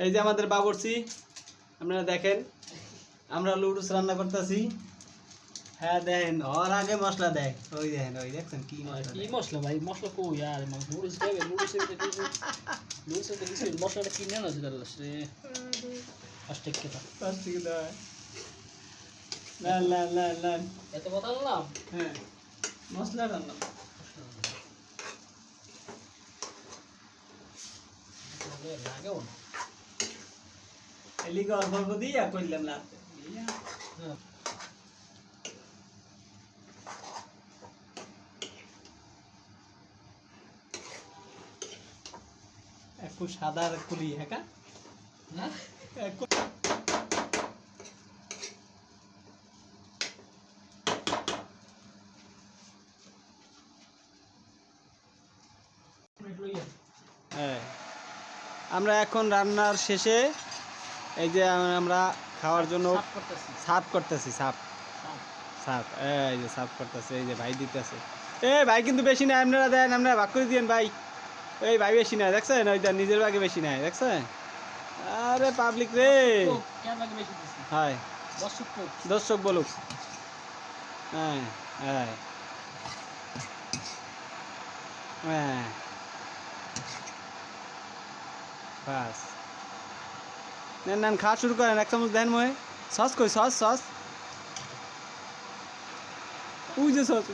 এই যে আমাদের বাবুর্চি, আপনারা দেখেন আমরা লুডুস রান্না করতেছি। হ্যাঁ দেখেন, ওর আগে মশলা দেয়, ওই দেখেন, ওই দেখছেন কি মশলা, কি মশলা ভাই? মশলা কই আর নুডলস দেবে, নুডলসের ভিতরে কিছু নুডলসের ভিতরে কিছু মশলাটা কিনে আনা আছে তাহলে সে ফার্স্টে কেটা প্লাস্টিক দেয়। লাল লাল লাল লাল, এত কথা বললাম। হ্যাঁ মশলা রান্না লাগেও না। এলিকে অল্প দিয়া করলাম লাস্টে। হ্যাঁ একটু সাদা আর কুলি হ্যাঁ না হ্যাঁ। আমরা এখন রান্নার শেষে এই যে আমরা খাওয়ার জন্য সাফ করতেছি, সাফ সাফ, এই যে সাফ করতেছে, এই যে ভাই দিতেছে। ভাই কিন্তু বেশি না, আপনারা দেন, আপনারা ভাগ করে দিয়েন ভাই। এই ভাই বেশি নাই দেখছেন, ওইটা নিজের ভাগে বেশি নাই দেখছেন। আরে পাবলিক রে, হ্যাঁ দর্শক বলুক। হ্যাঁ হ্যাঁ হ্যাঁ বাস, নেন নেন খাওয়া শুরু করেন। এক চামচ দেন মহে। সস কই, সস সস, ওই যে সস।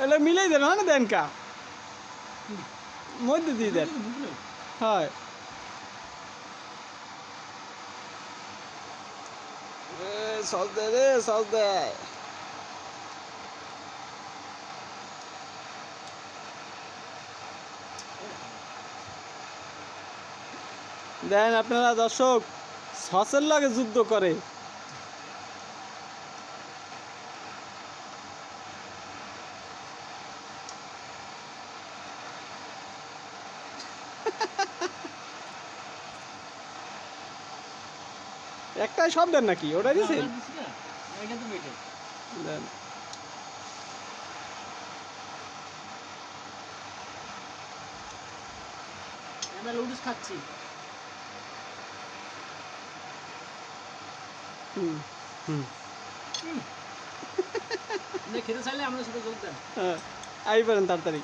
এলে মিলাই দেন, হয় না দেন কা মধ্যে দিয়ে দেন, হয় সস দেয় রে, সস দেয়। দেন আপনারা দর্শক, সসের লাগে যুদ্ধ করে। একটাই সব দেন নাকি, ওটা দিয়েছেন? দেন আমরা লুডুস খাচ্ছি। হুম হুম খেতে চাইলে আমাদের সাথে যোগ দেন। হ্যাঁ আই পারেন তাড়াতাড়ি।